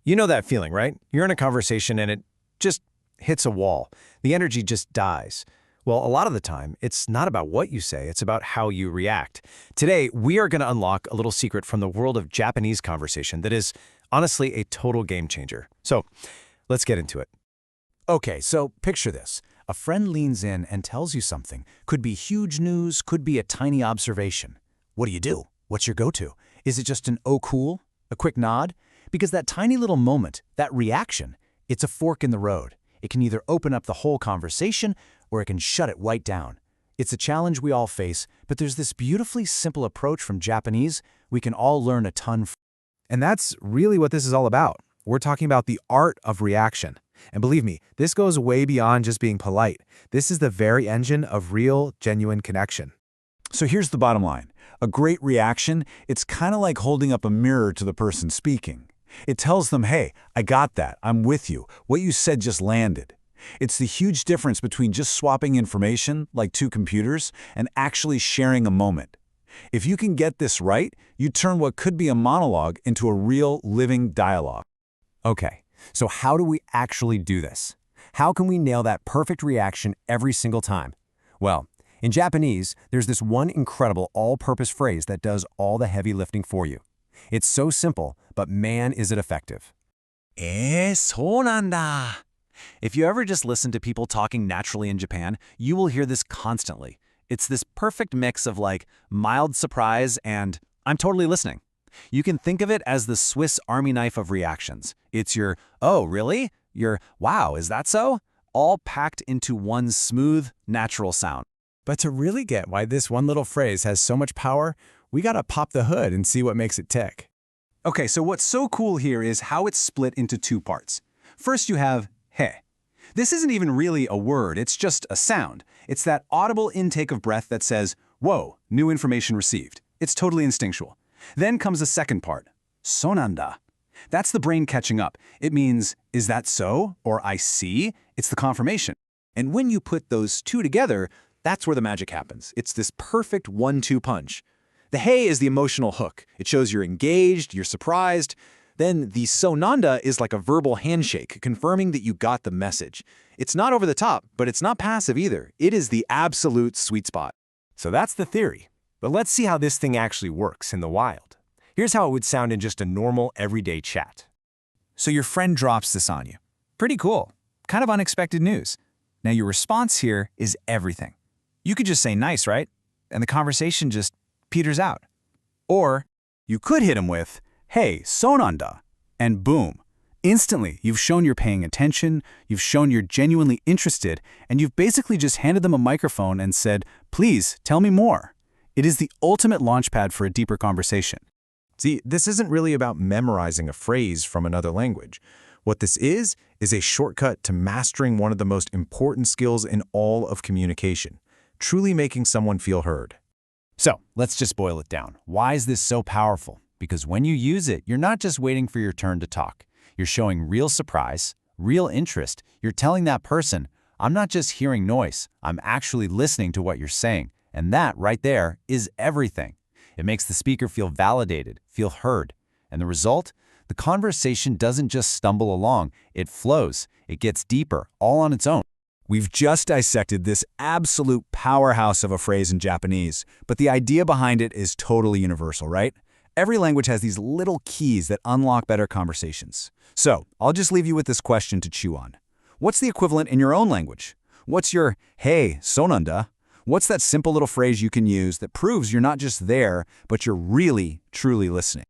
You know that feeling, right? You're in a conversation and it just hits a wall. The energy just dies. Well, a lot of the time, it's not about what you say, it's about how you react. Today, we are going to unlock a little secret from the world of Japanese conversation that is honestly a total game changer. So, let's get into it. Okay, so picture this. A friend leans in and tells you something. Could be huge news, could be a tiny observation. What do? What's your go-to? Is it just an "oh cool"? A quick nod? Because that tiny little moment, that reaction, it's a fork in the road. It can either open up the whole conversation or it can shut it right down. It's a challenge we all face, but there's this beautifully simple approach from Japanese we can all learn a ton from. And that's really what this is all about. We're talking about the art of reaction. And believe me, this goes way beyond just being polite. This is the very engine of real, genuine connection. So here's the bottom line. A great reaction, it's kind of like holding up a mirror to the person speaking. It tells them, hey, I got that, I'm with you, what you said just landed. It's the huge difference between just swapping information, like two computers, and actually sharing a moment. If you can get this right, you turn what could be a monologue into a real, living dialogue. Okay, so how do we actually do this? How can we nail that perfect reaction every single time? Well, in Japanese, there's this one incredible all-purpose phrase that does all the heavy lifting for you. It's so simple, but man, is it effective. そうなんだ. If you ever just listen to people talking naturally in Japan, you will hear this constantly. It's this perfect mix of like mild surprise and I'm totally listening. You can think of it as the Swiss Army knife of reactions. It's your, oh, really? Your, wow, is that so? All packed into one smooth, natural sound. But to really get why this one little phrase has so much power, we gotta pop the hood and see what makes it tick. Okay, so what's so cool here is how it's split into two parts. First you have he. This isn't even really a word, it's just a sound. It's that audible intake of breath that says, whoa, new information received. It's totally instinctual. Then comes the second part, so nanda. That's the brain catching up. It means, is that so? Or I see? It's the confirmation. And when you put those two together, that's where the magic happens. It's this perfect 1-2 punch. The hey is the emotional hook. It shows you're engaged, you're surprised. Then the so nanda is like a verbal handshake, confirming that you got the message. It's not over the top, but it's not passive either. It is the absolute sweet spot. So that's the theory. But let's see how this thing actually works in the wild. Here's how it would sound in just a normal, everyday chat. So your friend drops this on you. Pretty cool. Kind of unexpected news. Now your response here is everything. You could just say nice, right? And the conversation just peters out. Or you could hit him with, hey, so nanda, and boom. Instantly, you've shown you're paying attention, you've shown you're genuinely interested, and you've basically just handed them a microphone and said, please, tell me more. It is the ultimate launchpad for a deeper conversation. See, this isn't really about memorizing a phrase from another language. What this is a shortcut to mastering one of the most important skills in all of communication, truly making someone feel heard. So, let's just boil it down. Why is this so powerful? Because when you use it, you're not just waiting for your turn to talk. You're showing real surprise, real interest. You're telling that person, I'm not just hearing noise, I'm actually listening to what you're saying. And that right there is everything. It makes the speaker feel validated, feel heard. And the result? The conversation doesn't just stumble along, it flows, it gets deeper, all on its own. We've just dissected this absolute powerhouse of a phrase in Japanese, but the idea behind it is totally universal, right? Every language has these little keys that unlock better conversations. So, I'll just leave you with this question to chew on. What's the equivalent in your own language? What's your, hey, so nanda? What's that simple little phrase you can use that proves you're not just there, but you're really, truly listening?